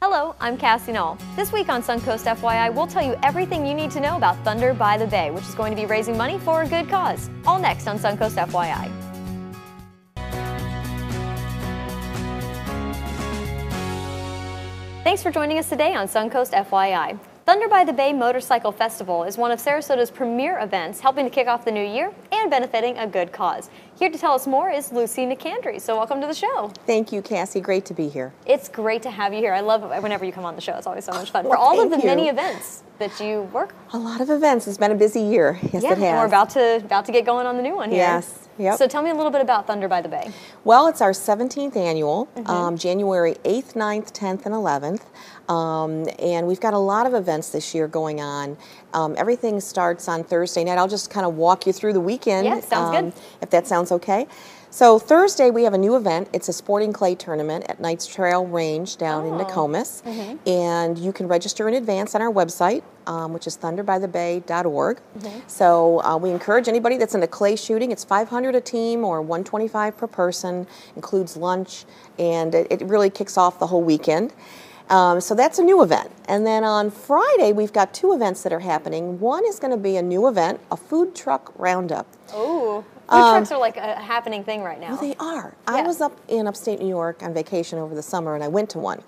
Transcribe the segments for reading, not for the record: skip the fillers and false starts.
Hello, I'm Cassie Knoll. This week on Suncoast FYI, we'll tell you everything you need to know about Thunder by the Bay, which is going to be raising money for a good cause. All next on Suncoast FYI. Thanks for joining us today on Suncoast FYI. Thunder by the Bay Motorcycle Festival is one of Sarasota's premier events, helping to kick off the new year and benefiting a good cause. Here to tell us more is Lucy Nicandri, so welcome to the show. Thank you, Cassie. Great to be here. It's great to have you here. I love it whenever you come on the show. It's always so much fun. For all of the many events that you work. A lot of events. It's been a busy year. Yes, it has. And we're about to get going on the new one here. Yes. Yep. So tell me a little bit about Thunder by the Bay. Well, it's our 17th annual, January 8th, 9th, 10th, and 11th. And we've got a lot of events this year going on. Everything starts on Thursday night. I'll just kind of walk you through the weekend. Yeah, sounds good. If that sounds okay. So Thursday we have a new event. It's a sporting clay tournament at Knights Trail Range down in Nokomis. And you can register in advance on our website, which is thunderbythebay.org. So we encourage anybody that's into clay shooting. It's $500 a team or $125 per person, includes lunch, and it really kicks off the whole weekend. So that's a new event. And then on Friday, we've got two events that are happening. One is going to be a new event, a food truck roundup. Oh, food trucks are like a happening thing right now. Well, they are. Yeah. I was up in upstate New York on vacation over the summer, and I went to one.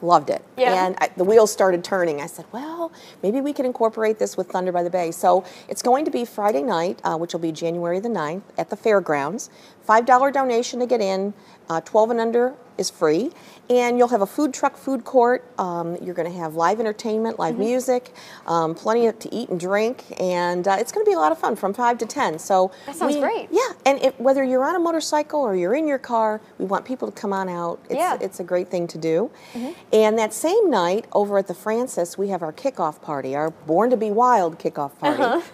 Loved it. Yeah. And the wheels started turning. I said, well, maybe we could incorporate this with Thunder by the Bay. So it's going to be Friday night, which will be January the 9th, at the fairgrounds. $5 donation to get in. 12 and under is free. And you'll have a food truck food court. You're going to have live entertainment, live music, plenty to eat and drink. And it's going to be a lot of fun from 5 to 10. So that sounds great. Yeah. And whether you're on a motorcycle or you're in your car, we want people to come on out. It's a great thing to do. And that same night, over at the Francis, we have our kickoff party, our Born to Be Wild kickoff party.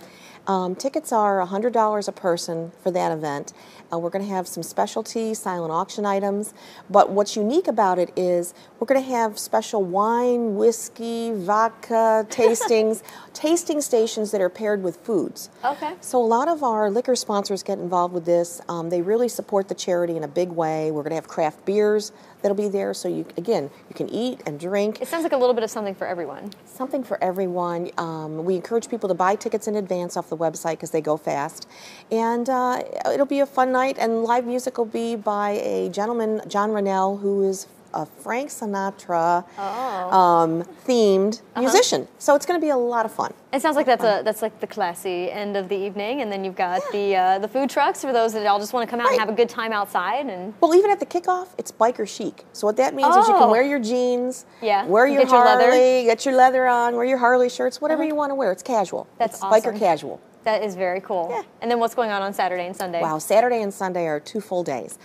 Tickets are $100 a person for that event. We're going to have some specialty silent auction items, but what's unique about it is we're going to have special wine, whiskey, vodka tastings, tasting stations that are paired with foods. Okay. So a lot of our liquor sponsors get involved with this. They really support the charity in a big way. We're going to have craft beers that'll be there, so you can eat and drink. It sounds like a little bit of something for everyone. Something for everyone. We encourage people to buy tickets in advance off the website because they go fast. And it'll be a fun night, and live music will be by a gentleman, John Rennell, who is a Frank Sinatra themed musician. So it's going to be a lot of fun. It sounds like that's like the classy end of the evening, and then you've got the food trucks for those that all just want to come out and have a good time outside. And well, even at the kickoff, it's biker chic. So what that means is you can wear your jeans, wear your Harley, get your leather on, wear your Harley shirts, whatever you want to wear. It's casual. That's awesome. Biker casual. That is very cool. Yeah. And then what's going on Saturday and Sunday? Wow, Saturday and Sunday are 2 full days.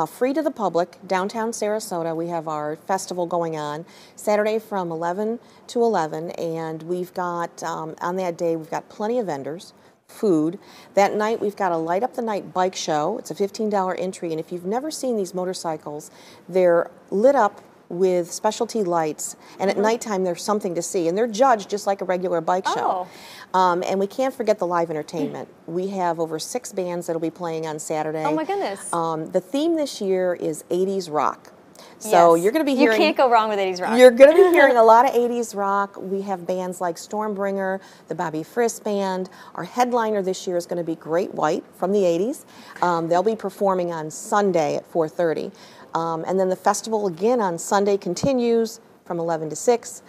Free to the public, downtown Sarasota, we have our festival going on. Saturday from 11 to 11, and we've got, on that day, we've got plenty of vendors, food. That night, we've got a Light Up the Night bike show. It's a $15 entry, and if you've never seen these motorcycles, they're lit up with specialty lights, and at nighttime there's something to see, and they're judged just like a regular bike show. And we can't forget the live entertainment. We have over 6 bands that'll be playing on Saturday. Oh my goodness. The theme this year is 80s rock. So you're going to be hearing... You can't go wrong with 80s rock. You're going to be hearing a lot of 80s rock. We have bands like Stormbringer, the Bobby Friss Band. Our headliner this year is going to be Great White from the 80s. They'll be performing on Sunday at 4:30. And then the festival again on Sunday continues from 11 to 6.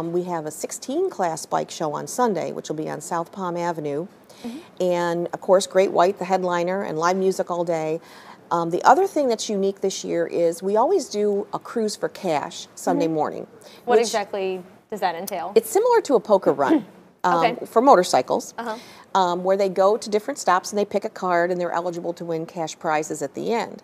We have a 16 class bike show on Sunday, which will be on South Palm Avenue. And of course, Great White, the headliner, and live music all day. The other thing that's unique this year is we always do a cruise for cash Sunday morning. What exactly does that entail? It's similar to a poker run for motorcycles, where they go to different stops and they pick a card and they're eligible to win cash prizes at the end.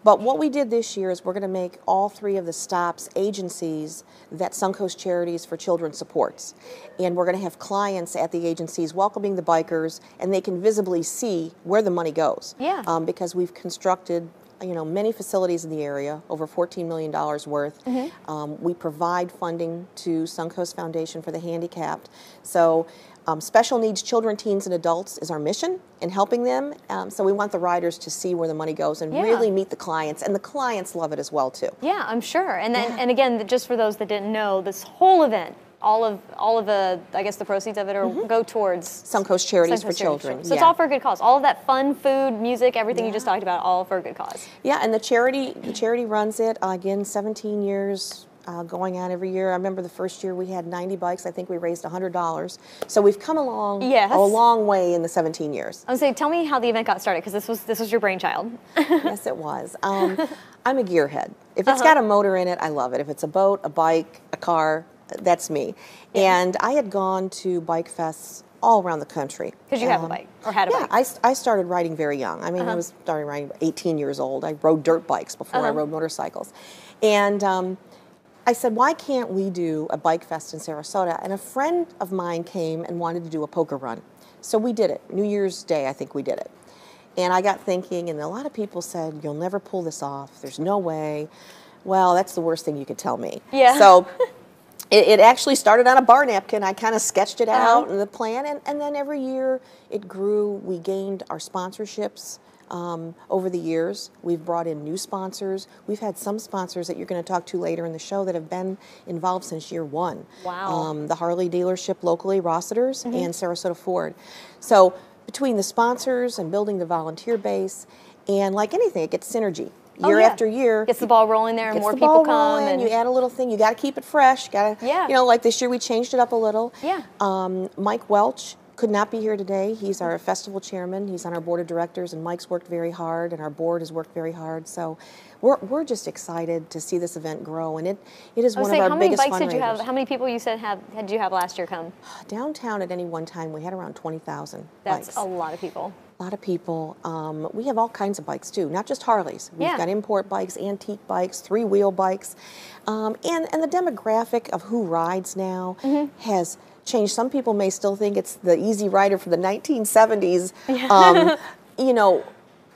But what we did this year is we're going to make all 3 of the stops agencies that Suncoast Charities for Children supports. And we're going to have clients at the agencies welcoming the bikers, and they can visibly see where the money goes. Yeah. Because we've constructed many facilities in the area, over $14 million worth. We provide funding to Suncoast Foundation for the Handicapped. So Special needs children, teens, and adults is our mission in helping them. So we want the riders to see where the money goes and really meet the clients, and the clients love it as well too. Yeah, I'm sure. And then, and again, just for those that didn't know, this whole event, all of the, I guess the proceeds of it go towards Suncoast Charities for Children. So it's all for a good cause. All of that fun, food, music, everything you just talked about, all for a good cause. Yeah, and the charity runs it again. 17 years. Going on every year. I remember the first year we had 90 bikes. I think we raised $100. So we've come along a long way in the 17 years. I was saying, tell me how the event got started, because this was your brainchild. Yes, it was. I'm a gearhead. If it's got a motor in it, I love it. If it's a boat, a bike, a car, that's me. Yeah. And I had gone to bike fests all around the country. Because you have a bike, or had a bike. Yeah, I started riding very young. I mean, I was starting riding 18 years old. I rode dirt bikes before I rode motorcycles. And I said, why can't we do a bike fest in Sarasota? And a friend of mine came and wanted to do a poker run. So we did it. New Year's Day, I think we did it. And I got thinking, and a lot of people said, you'll never pull this off. There's no way. Well, that's the worst thing you could tell me. Yeah. So it actually started on a bar napkin. I kind of sketched it out and the plan, and then every year it grew. We gained our sponsorships. Over the years, we've brought in new sponsors. We've had some sponsors that you're going to talk to later in the show that have been involved since year one. Wow. The Harley dealership locally, Rossiter's, and Sarasota Ford. So between the sponsors and building the volunteer base, and like anything, it gets synergy. Year after year. Gets the ball rolling there, and more people come. And you add a little thing. You got to keep it fresh. Got to, you know, like this year we changed it up a little. Yeah. Mike Welch could not be here today. He's our festival chairman. He's on our board of directors, and Mike's worked very hard, and our board has worked very hard. So we're just excited to see this event grow, and it is one of our biggest fundraisers. How many bikes did you have? How many people you said did you have last year come? Downtown at any one time, we had around 20,000 bikes. That's a lot of people. A lot of people. We have all kinds of bikes too, not just Harleys. We've got import bikes, antique bikes, three-wheel bikes, and the demographic of who rides now has changed. Some people may still think it's the Easy Rider from the 1970s, you know,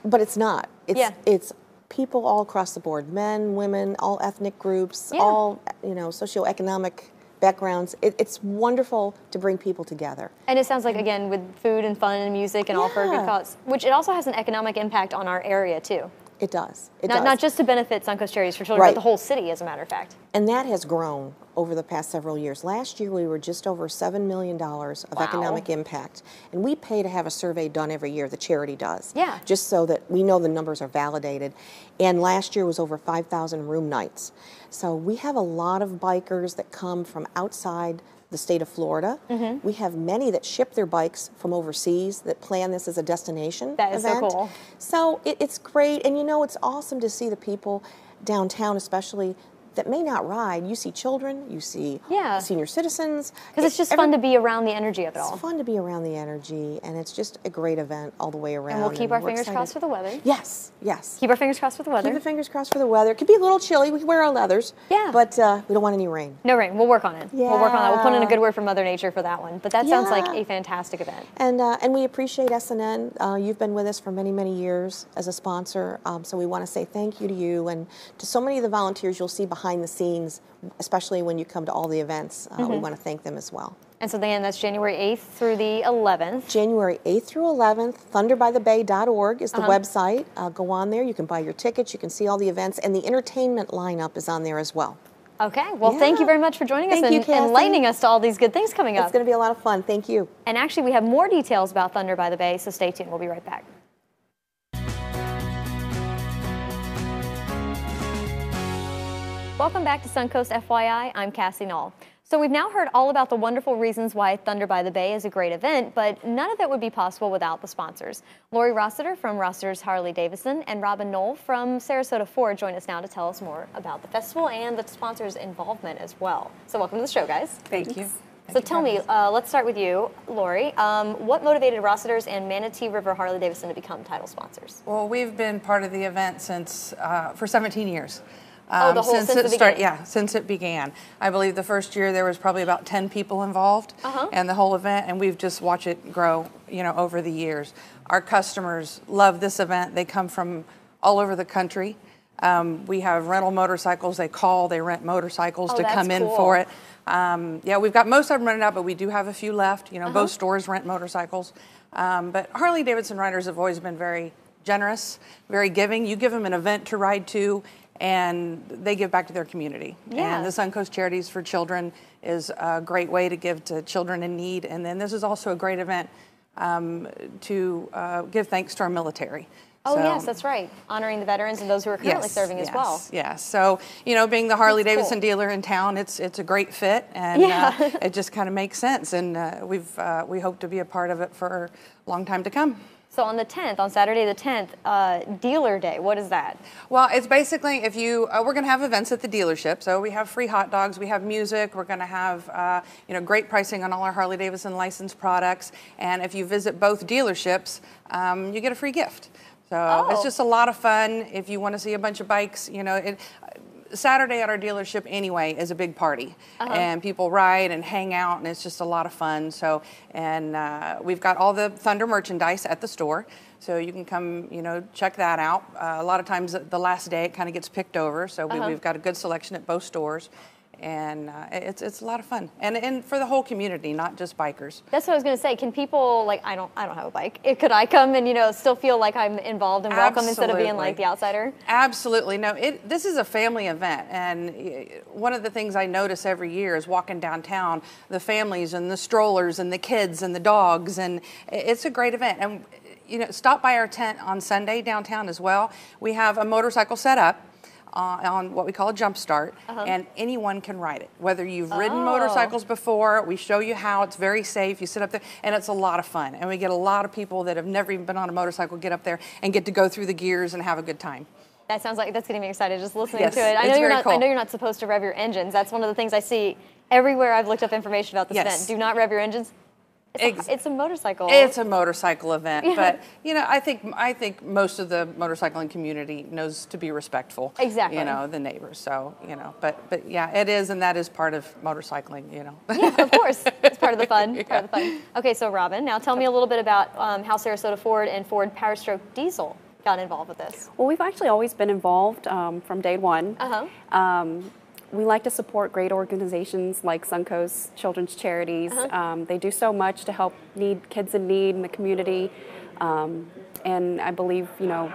but it's not. It's people all across the board, men, women, all ethnic groups, all, you know, socioeconomic backgrounds. It's wonderful to bring people together. And it sounds like, again, with food and fun and music and all for a good cause, which it also has an economic impact on our area too. It does. Not just to benefit Suncoast Charities for Children, but the whole city, as a matter of fact. And that has grown over the past several years. Last year, we were just over $7 million of economic impact. And we pay to have a survey done every year, the charity does. Yeah. Just so that we know the numbers are validated. And last year was over 5,000 room nights. So we have a lot of bikers that come from outside the state of Florida. We have many that ship their bikes from overseas that plan this as a destination That is event. so cool. So it's great, and you know, it's awesome to see the people downtown especially that may not ride. You see children, you see senior citizens. Because it's just fun to be around the energy of it all. It's fun to be around the energy, and it's just a great event all the way around. And we'll keep our fingers crossed for the weather. Yes, yes. Keep our fingers crossed for the weather. Keep the fingers crossed for the weather. It could be a little chilly. We can wear our leathers. Yeah. But we don't want any rain. No rain. We'll work on it. Yeah. We'll work on that. We'll put in a good word for Mother Nature for that one. But that sounds like a fantastic event. And we appreciate SNN. You've been with us for many, many years as a sponsor. So we want to say thank you to you and to so many of the volunteers you'll see behind the scenes, especially when you come to all the events. We want to thank them as well. And so again, that's January 8th through the 11th. January 8th through 11th, thunderbythebay.org is the website. Go on there. You can buy your tickets. You can see all the events. And the entertainment lineup is on there as well. Okay. Well, thank you very much for joining us and enlightening us to all these good things coming up. It's going to be a lot of fun. Thank you. And actually, we have more details about Thunder by the Bay, so stay tuned. We'll be right back. Welcome back to Suncoast FYI. I'm Cassie Knoll. So we've now heard all about the wonderful reasons why Thunder by the Bay is a great event, but none of it would be possible without the sponsors. Lori Rossiter from Rossiter's Harley Davidson and Robin Knoll from Sarasota Ford join us now to tell us more about the festival and the sponsors' involvement as well. So welcome to the show, guys. Thank you. So tell me, let's start with you, Lori. What motivated Rossiter's and Manatee River Harley Davidson to become title sponsors? Well, we've been part of the event since for 17 years. Since the beginning? Since it began. I believe the first year there was probably about 10 people involved in the whole event, and we've just watched it grow, you know, over the years. Our customers love this event. They come from all over the country. We have rental motorcycles. They rent motorcycles to that's come in cool. for it. Yeah, we've got most of them rented out, but we do have a few left. You know, both stores rent motorcycles. But Harley Davidson riders have always been very generous, very giving. You give them an event to ride to, and they give back to their community. Yeah. And the Suncoast Charities for Children is a great way to give to children in need. And then this is also a great event to give thanks to our military. Oh, So- yes, that's right. Honoring the veterans and those who are currently serving as well. Yes. So, you know, being the Harley That's Davidson cool. dealer in town, it's a great fit, and Yeah. it just kind of makes sense. And we hope to be a part of it for a long time to come. So on the 10th, on Saturday the 10th, Dealer Day, what is that? Well, it's basically if you we're going to have events at the dealership. So we have free hot dogs, we have music, we're going to have you know, great pricing on all our Harley Davidson licensed products, and if you visit both dealerships, you get a free gift. So it's just a lot of fun. If you want to see a bunch of bikes, you know, Saturday at our dealership anyway is a big party, and people ride and hang out, and it's just a lot of fun. So, and we've got all the Thunder merchandise at the store, so you can come, you know, check that out. A lot of times the last day it kind of gets picked over, so we've got a good selection at both stores. And it's a lot of fun, and for the whole community, not just bikers. That's what I was going to say. Can people, like, I don't have a bike. Could I come and, you know, still feel like I'm involved and welcome instead of being like the outsider? Absolutely. No, this is a family event, and one of the things I notice every year is walking downtown, the families and the strollers and the kids and the dogs, and it's a great event. And you know, stop by our tent on Sunday downtown as well. We have a motorcycle set up on what we call a jump start, and anyone can ride it. Whether you've ridden motorcycles before, we show you how. It's very safe. You sit up there, and it's a lot of fun. And we get a lot of people that have never even been on a motorcycle get up there and get to go through the gears and have a good time. That sounds like that's getting me excited just listening Yes, to it. I it's know you're very not. cool. I know you're not supposed to rev your engines. That's one of the things I see everywhere I've looked up information about this Yes. event. Do not rev your engines. It's a motorcycle. It's a motorcycle event, Yeah. but you know, I think most of the motorcycling community knows to be respectful. Exactly. You know, the neighbors. So you know, but yeah, it is, and that is part of motorcycling. You know. Yeah, of course. It's part of the fun. Part of the fun. Okay, so Robin, now tell me a little bit about how Sarasota Ford and Ford Power Stroke Diesel got involved with this. Well, we've actually always been involved from day one. We like to support great organizations like Suncoast Children's Charities. They do so much to help kids in need in the community, and I believe, you know,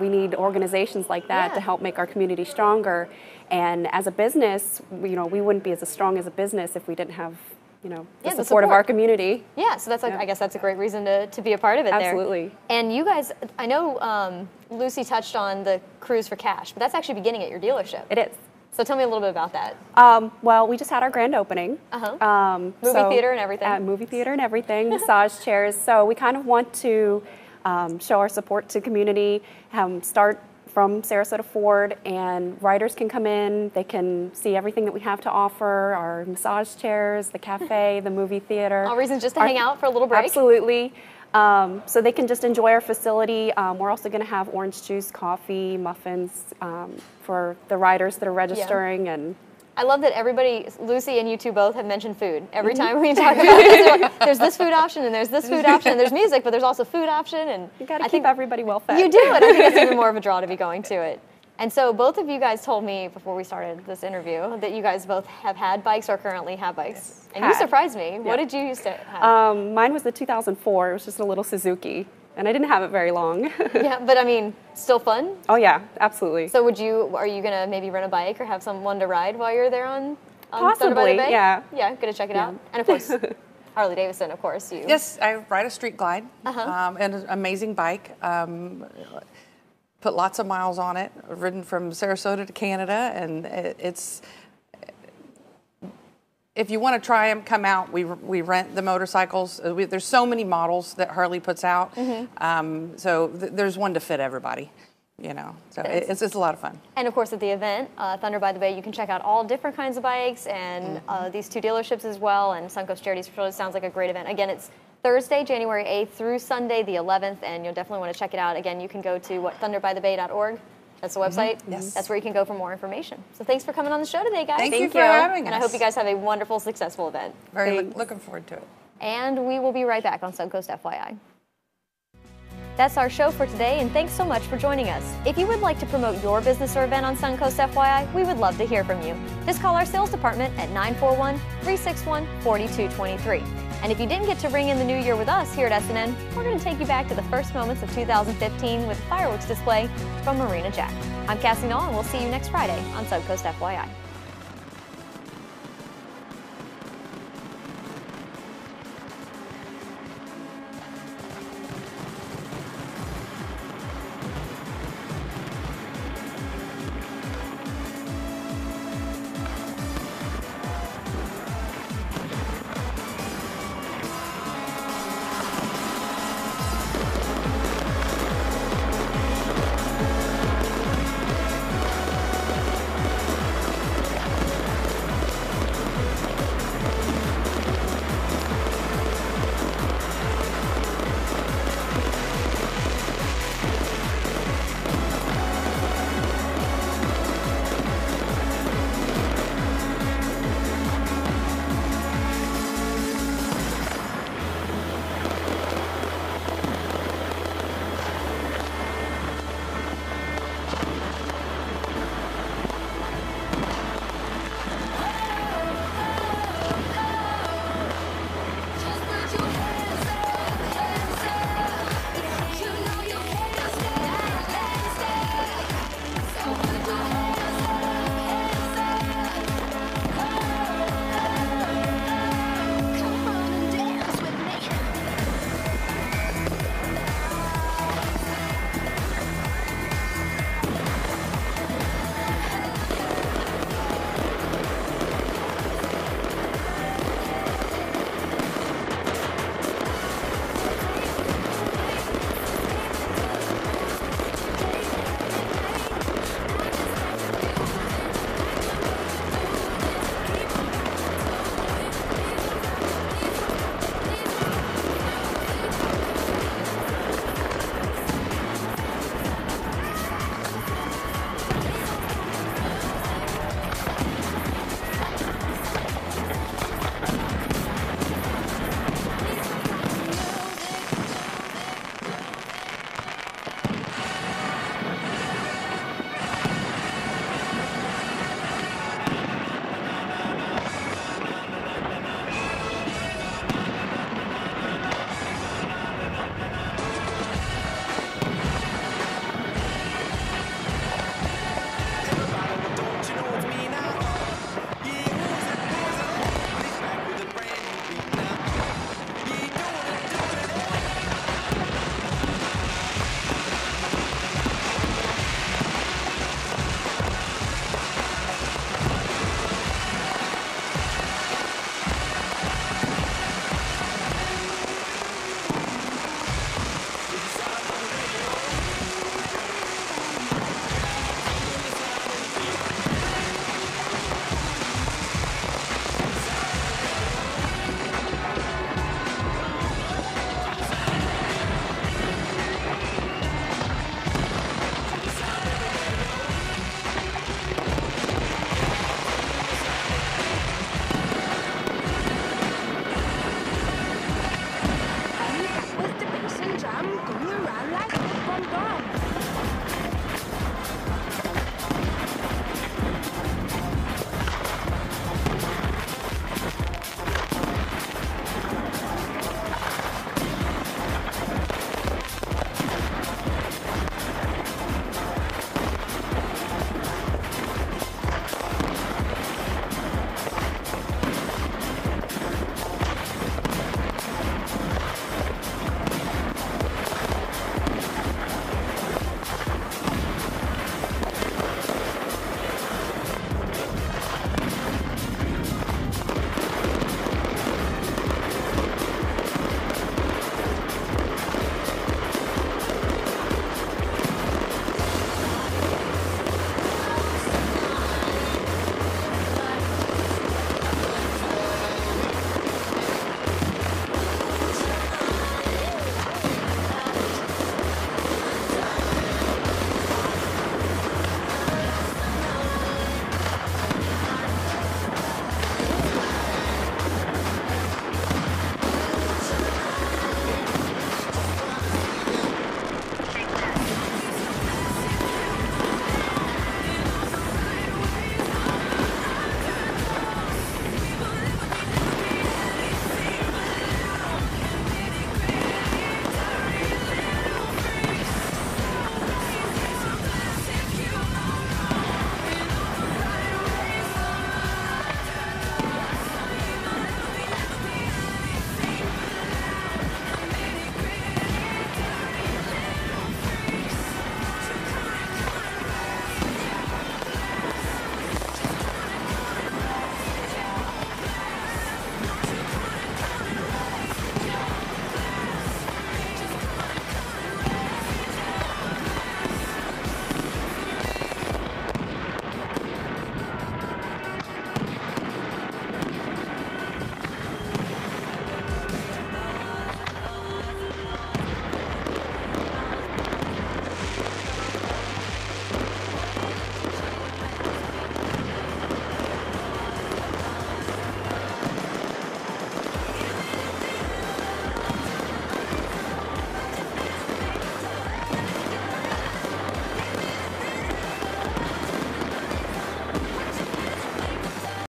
we need organizations like that to help make our community stronger. And as a business, you know, we wouldn't be as strong as a business if we didn't have, you know, the support of our community. Yeah, so that's I guess that's a great reason to be a part of it. Absolutely. There. And you guys, I know Lucy touched on the Cruise for Cash, but that's actually beginning at your dealership. It is. So tell me a little bit about that. Well, we just had our grand opening. Movie theater and everything. Movie theater and everything, massage chairs. So we kind of want to show our support to community, start from Sarasota Ford, and riders can come in, they can see everything that we have to offer, our massage chairs, the cafe, the movie theater. All reasons just to hang out for a little break. Absolutely. So they can just enjoy our facility. We're also going to have orange juice, coffee, muffins for the riders that are registering. And I love that everybody, Lucy and you two both have mentioned food. Every time we talk about this, there's this food option, and there's this food option, and there's music, but there's also food option. And you got to keep everybody well fed. You do, and I think it's even more of a draw to be going to it. And so both of you guys told me before we started this interview that you guys both have had bikes or currently have bikes. And you surprised me. What did you used to have? Mine was the 2004. It was just a little Suzuki, and I didn't have it very long. Yeah, but I mean, still fun? Oh yeah, absolutely. So are you going to maybe rent a bike or have someone to ride while you're there on Possibly, Thunder by the Bay? yeah. Yeah, going to check it out. And of course, Harley Davidson, of course. Yes, I ride a Street Glide, and an amazing bike. Put lots of miles on it. I've ridden from Sarasota to Canada, and it's. If you want to try them, come out. We rent the motorcycles. There's so many models that Harley puts out, so there's one to fit everybody. You know, so it's a lot of fun. And of course, at the event, Thunder by the Bay, you can check out all different kinds of bikes and these two dealerships as well. And Suncoast Charities for Children sounds like a great event. Again, it's Thursday, January 8th through Sunday, the 11th, and you'll definitely want to check it out. Again, you can go to thunderbythebay.org. That's the website. Yes. That's where you can go for more information. So thanks for coming on the show today, guys. Thank you for having us. And I hope you guys have a wonderful, successful event. Very looking forward to it. And we will be right back on Suncoast FYI. That's our show for today, and thanks so much for joining us. If you would like to promote your business or event on Suncoast FYI, we would love to hear from you. Just call our sales department at 941-361-4223. And if you didn't get to ring in the new year with us here at SNN, we're going to take you back to the first moments of 2015 with a fireworks display from Marina Jack. I'm Cassie Knoll, and we'll see you next Friday on Suncoast FYI.